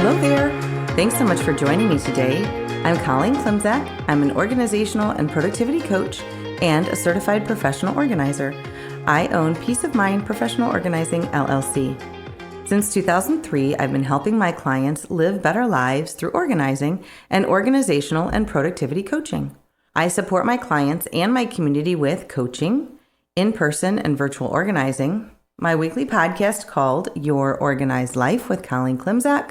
Hello there. Thanks so much for joining me today. I'm Colleen Klimczak. I'm an organizational and productivity coach and a certified professional organizer. I own Peace of Mind Professional Organizing, LLC. Since 2003, I've been helping my clients live better lives through organizing and organizational and productivity coaching. I support my clients and my community with coaching, in-person and virtual organizing, my weekly podcast called Your Organized Life with Colleen Klimczak,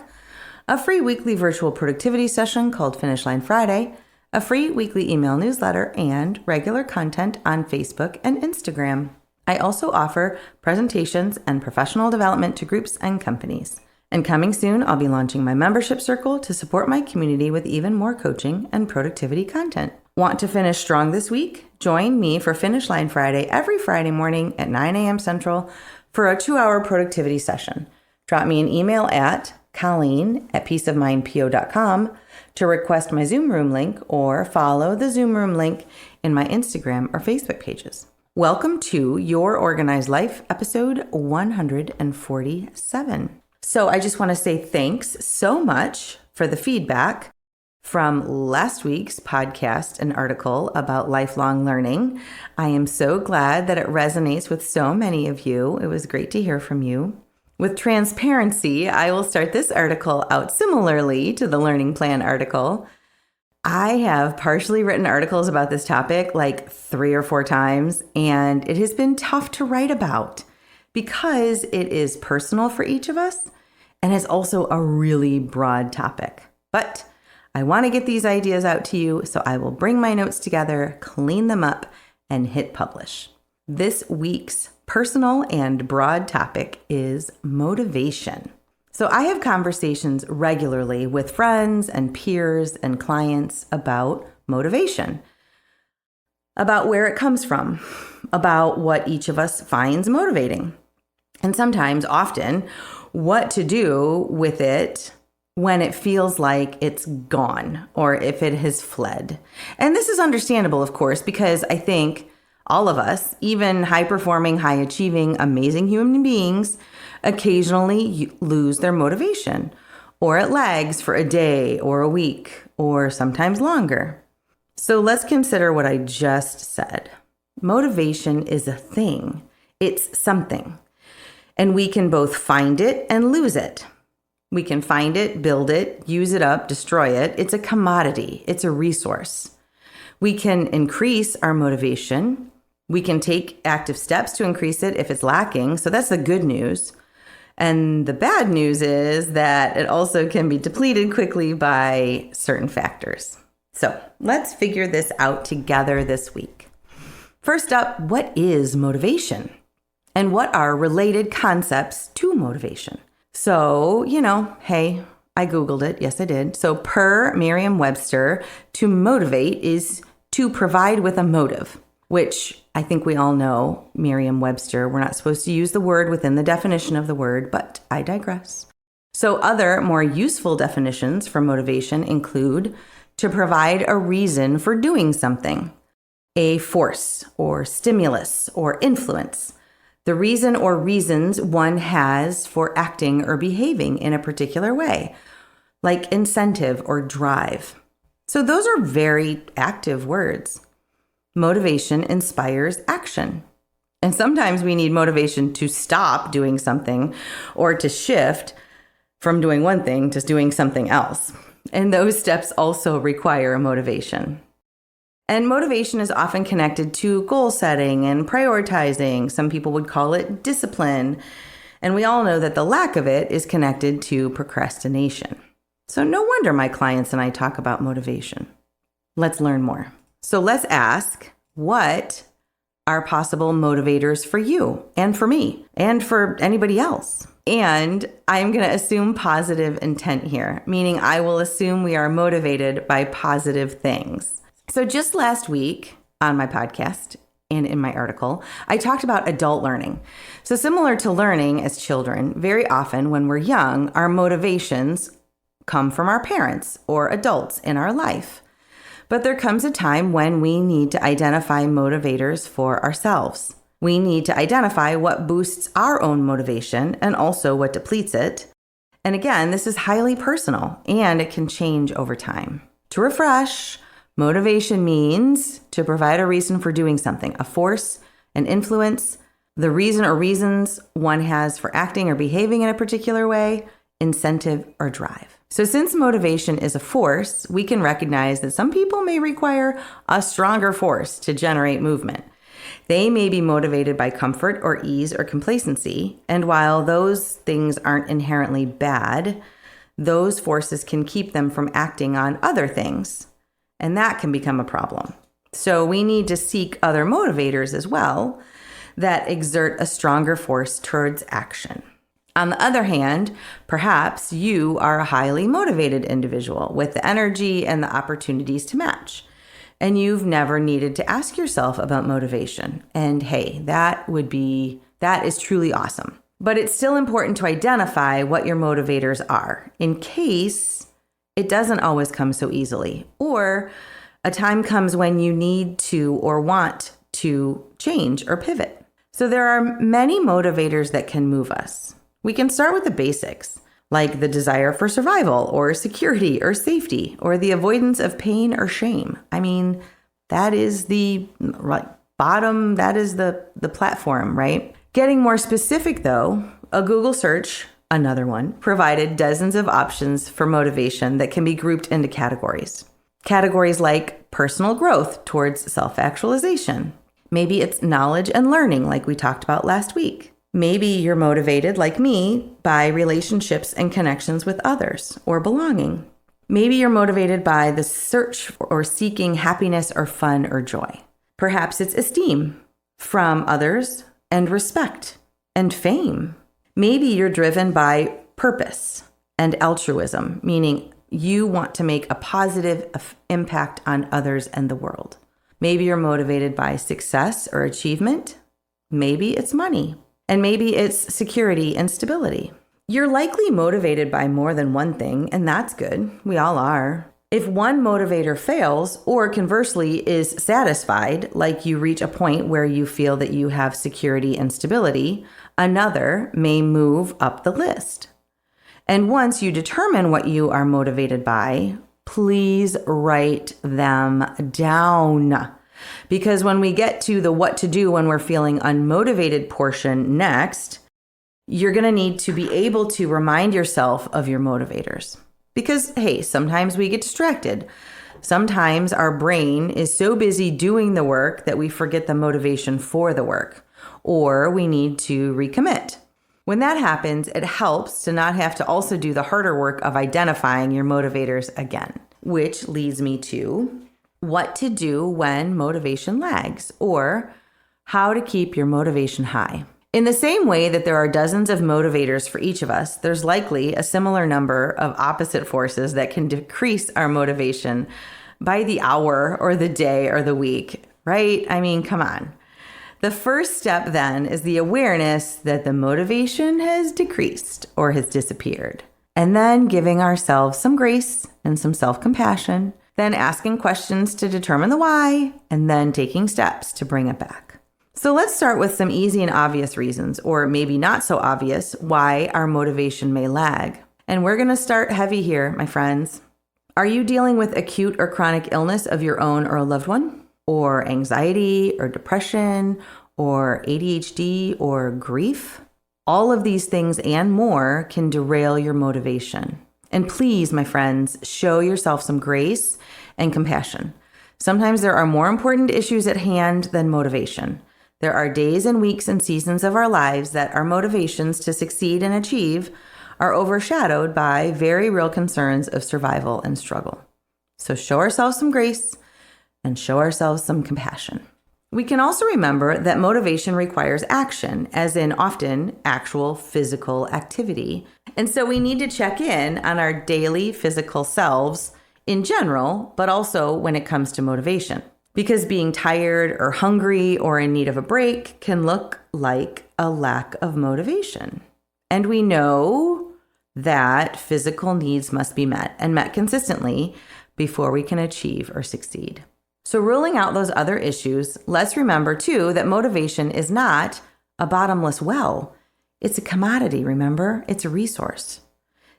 a free weekly virtual productivity session called Finish Line Friday, a free weekly email newsletter, and regular content on Facebook and Instagram. I also offer presentations and professional development to groups and companies. And coming soon, I'll be launching my membership circle to support my community with even more coaching and productivity content. Want to finish strong this week? Join me for Finish Line Friday every Friday morning at 9 a.m. Central for a 2-hour productivity session. Drop me an email at colleen@peaceofmindpo.com to request my Zoom room link or follow the Zoom room link in my Instagram or Facebook pages. Welcome to Your Organized Life, episode 147. So I just want to say thanks so much for the feedback from last week's podcast and article about lifelong learning. I am so glad that it resonates with so many of you. It was great to hear from you. With transparency, I will start this article out similarly to the learning plan article. I have partially written articles about this topic like 3 or 4 times, and it has been tough to write about because it is personal for each of us and is also a really broad topic. But I want to get these ideas out to you, so I will bring my notes together, clean them up, and hit publish. This week's personal and broad topic is motivation. So I have conversations regularly with friends and peers and clients about motivation, about where it comes from, about what each of us finds motivating, and sometimes, often, what to do with it when it feels like it's gone or if it has fled. And this is understandable, of course, because I think all of us, even high-performing, high-achieving, amazing human beings, occasionally lose their motivation, or it lags for a day or a week, or sometimes longer. So let's consider what I just said. Motivation is a thing. It's something. And we can both find it and lose it. We can find it, build it, use it up, destroy it. It's a commodity. It's a resource. We can increase our motivation. We can take active steps to increase it if it's lacking. So that's the good news. And the bad news is that it also can be depleted quickly by certain factors. So let's figure this out together this week. First up, what is motivation? And what are related concepts to motivation? So, hey, I Googled it. Yes, I did. So per Merriam-Webster, to motivate is to provide with a motive, which I think we all know, Merriam-Webster, we're not supposed to use the word within the definition of the word, but I digress. So other more useful definitions for motivation include to provide a reason for doing something, a force or stimulus or influence, the reason or reasons one has for acting or behaving in a particular way, like incentive or drive. So those are very active words. Motivation inspires action. And sometimes we need motivation to stop doing something or to shift from doing one thing to doing something else. And those steps also require motivation. And motivation is often connected to goal setting and prioritizing. Some people would call it discipline. And we all know that the lack of it is connected to procrastination. So no wonder my clients and I talk about motivation. Let's learn more. So let's ask, what are possible motivators for you and for me and for anybody else? And I'm going to assume positive intent here, meaning I will assume we are motivated by positive things. So just last week on my podcast and in my article, I talked about adult learning. So similar to learning as children, very often when we're young, our motivations come from our parents or adults in our life. But there comes a time when we need to identify motivators for ourselves. We need to identify what boosts our own motivation and also what depletes it. And again, this is highly personal and it can change over time. To refresh, motivation means to provide a reason for doing something, a force, an influence, the reason or reasons one has for acting or behaving in a particular way, incentive or drive. So since motivation is a force, we can recognize that some people may require a stronger force to generate movement. They may be motivated by comfort or ease or complacency. And while those things aren't inherently bad, those forces can keep them from acting on other things. And that can become a problem. So we need to seek other motivators as well that exert a stronger force towards action. On the other hand, perhaps you are a highly motivated individual with the energy and the opportunities to match, and you've never needed to ask yourself about motivation. And hey, that is truly awesome. But it's still important to identify what your motivators are in case it doesn't always come so easily, or a time comes when you need to or want to change or pivot. So there are many motivators that can move us. We can start with the basics, like the desire for survival or security or safety or the avoidance of pain or shame. I mean, that is the bottom, that is the platform, right? Getting more specific though, a Google search, another one, provided dozens of options for motivation that can be grouped into categories. Categories like personal growth towards self-actualization. Maybe it's knowledge and learning like we talked about last week. Maybe you're motivated, like me, by relationships and connections with others or belonging. Maybe you're motivated by the search or seeking happiness or fun or joy. Perhaps it's esteem from others and respect and fame. Maybe you're driven by purpose and altruism, meaning you want to make a positive impact on others and the world. Maybe you're motivated by success or achievement. Maybe it's money. And maybe it's security and stability. You're likely motivated by more than one thing, and that's good. We all are. If one motivator fails, or conversely is satisfied, like you reach a point where you feel that you have security and stability, another may move up the list. And once you determine what you are motivated by, please write them down. Because when we get to the what to do when we're feeling unmotivated portion next, you're going to need to be able to remind yourself of your motivators. Because, hey, sometimes we get distracted. Sometimes our brain is so busy doing the work that we forget the motivation for the work, or we need to recommit. When that happens, it helps to not have to also do the harder work of identifying your motivators again, which leads me to what to do when motivation lags, or how to keep your motivation high. In the same way that there are dozens of motivators for each of us, there's likely a similar number of opposite forces that can decrease our motivation by the hour or the day or the week, right? I mean, come on. The first step then is the awareness that the motivation has decreased or has disappeared, and then giving ourselves some grace and some self-compassion, then asking questions to determine the why, and then taking steps to bring it back. So let's start with some easy and obvious reasons, or maybe not so obvious, why our motivation may lag. And we're going to start heavy here, my friends. Are you dealing with acute or chronic illness of your own or a loved one? Or anxiety or depression or ADHD or grief? All of these things and more can derail your motivation. And please, my friends, show yourself some grace and compassion. Sometimes there are more important issues at hand than motivation. There are days and weeks and seasons of our lives that our motivations to succeed and achieve are overshadowed by very real concerns of survival and struggle. So show ourselves some grace and show ourselves some compassion. We can also remember that motivation requires action, as in often actual physical activity. And so we need to check in on our daily physical selves in general, but also when it comes to motivation. Because being tired or hungry or in need of a break can look like a lack of motivation. And we know that physical needs must be met and met consistently before we can achieve or succeed. So ruling out those other issues, let's remember too that motivation is not a bottomless well. It's a commodity, remember? It's a resource.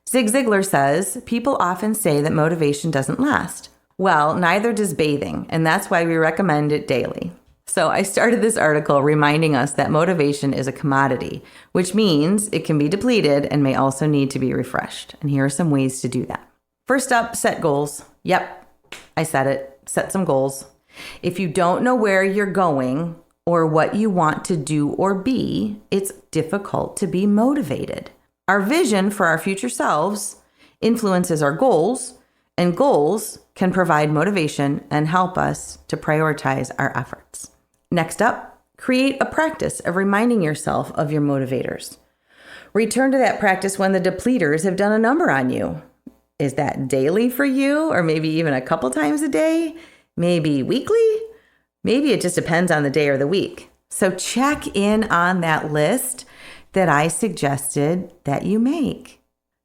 Zig Ziglar says, people often say that motivation doesn't last. Well, neither does bathing, and that's why we recommend it daily. So I started this article reminding us that motivation is a commodity, which means it can be depleted and may also need to be refreshed. And here are some ways to do that. First up, set goals. Yep, I said it. Set some goals. If you don't know where you're going or what you want to do or be, it's difficult to be motivated. Our vision for our future selves influences our goals, and goals can provide motivation and help us to prioritize our efforts. Next up, create a practice of reminding yourself of your motivators. Return to that practice when the depleters have done a number on you. Is that daily for you, or maybe even a couple times a day? Maybe weekly? Maybe it just depends on the day or the week. So check in on that list that I suggested that you make.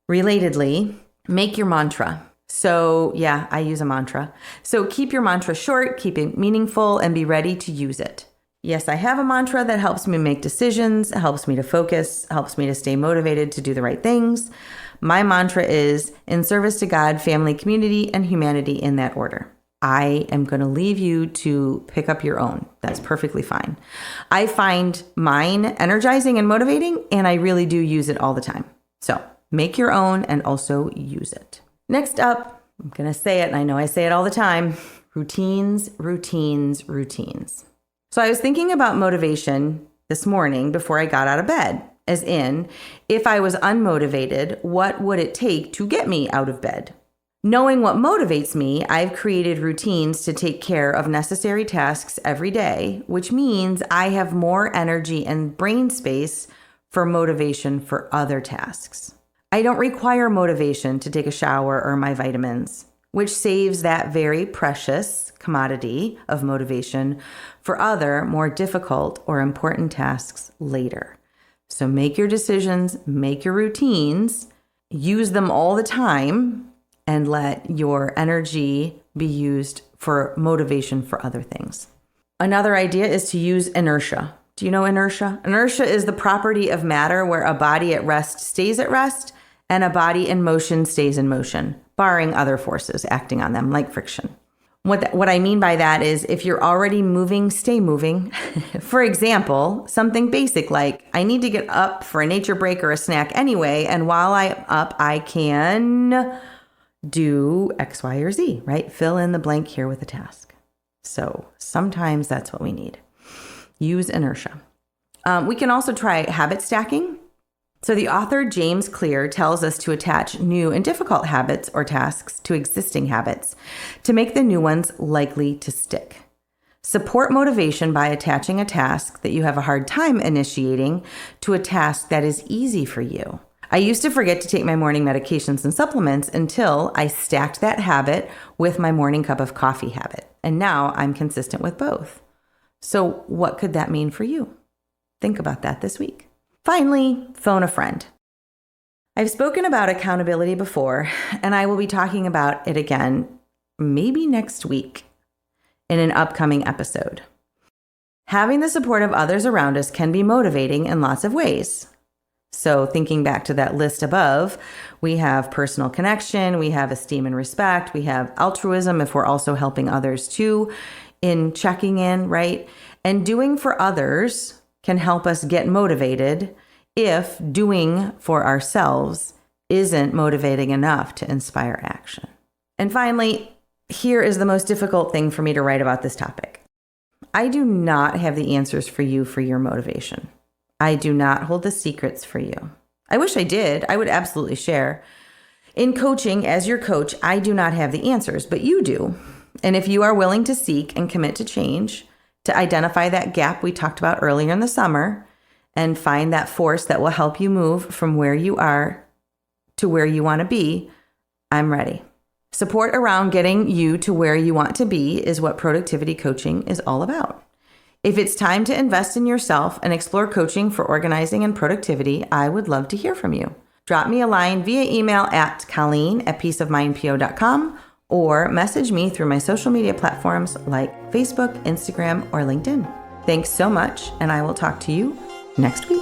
Relatedly, make your mantra. So yeah, I use a mantra. So keep your mantra short, keep it meaningful, and be ready to use it. Yes, I have a mantra that helps me make decisions, helps me to focus, helps me to stay motivated to do the right things. My mantra is in service to God, family, community, and humanity in that order. I am going to leave you to pick up your own. That's perfectly fine. I find mine energizing and motivating, and I really do use it all the time. So make your own and also use it. Next up, I'm going to say it, and I know I say it all the time, routines, routines, routines. So I was thinking about motivation this morning before I got out of bed, as in, if I was unmotivated, what would it take to get me out of bed? Knowing what motivates me, I've created routines to take care of necessary tasks every day, which means I have more energy and brain space for motivation for other tasks. I don't require motivation to take a shower or my vitamins, which saves that very precious commodity of motivation for other more difficult or important tasks later. So make your decisions, make your routines, use them all the time, and let your energy be used for motivation for other things. Another idea is to use inertia. Do you know inertia? Inertia is the property of matter where a body at rest stays at rest and a body in motion stays in motion, barring other forces acting on them, like friction. What I mean by that is if you're already moving, stay moving. For example, something basic like I need to get up for a nature break or a snack anyway, and while I'm up, I can do X, Y, or Z, right? Fill in the blank here with a task. So sometimes that's what we need. Use inertia. We can also try habit stacking. So the author James Clear tells us to attach new and difficult habits or tasks to existing habits to make the new ones likely to stick. Support motivation by attaching a task that you have a hard time initiating to a task that is easy for you. I used to forget to take my morning medications and supplements until I stacked that habit with my morning cup of coffee habit. And now I'm consistent with both. So what could that mean for you? Think about that this week. Finally, phone a friend. I've spoken about accountability before, and I will be talking about it again maybe next week in an upcoming episode. Having the support of others around us can be motivating in lots of ways. So thinking back to that list above, we have personal connection, we have esteem and respect, we have altruism if we're also helping others too in checking in, right? And doing for others can help us get motivated if doing for ourselves isn't motivating enough to inspire action. And finally, here is the most difficult thing for me to write about this topic. I do not have the answers for you for your motivation. I do not hold the secrets for you. I wish I did. I would absolutely share. In coaching, as your coach, I do not have the answers, but you do. And if you are willing to seek and commit to change, to identify that gap we talked about earlier in the summer, and find that force that will help you move from where you are to where you want to be, I'm ready. Support around getting you to where you want to be is what productivity coaching is all about. If it's time to invest in yourself and explore coaching for organizing and productivity, I would love to hear from you. Drop me a line via email at colleen@peaceofmindpo.com or message me through my social media platforms like Facebook, Instagram, or LinkedIn. Thanks so much, and I will talk to you next week.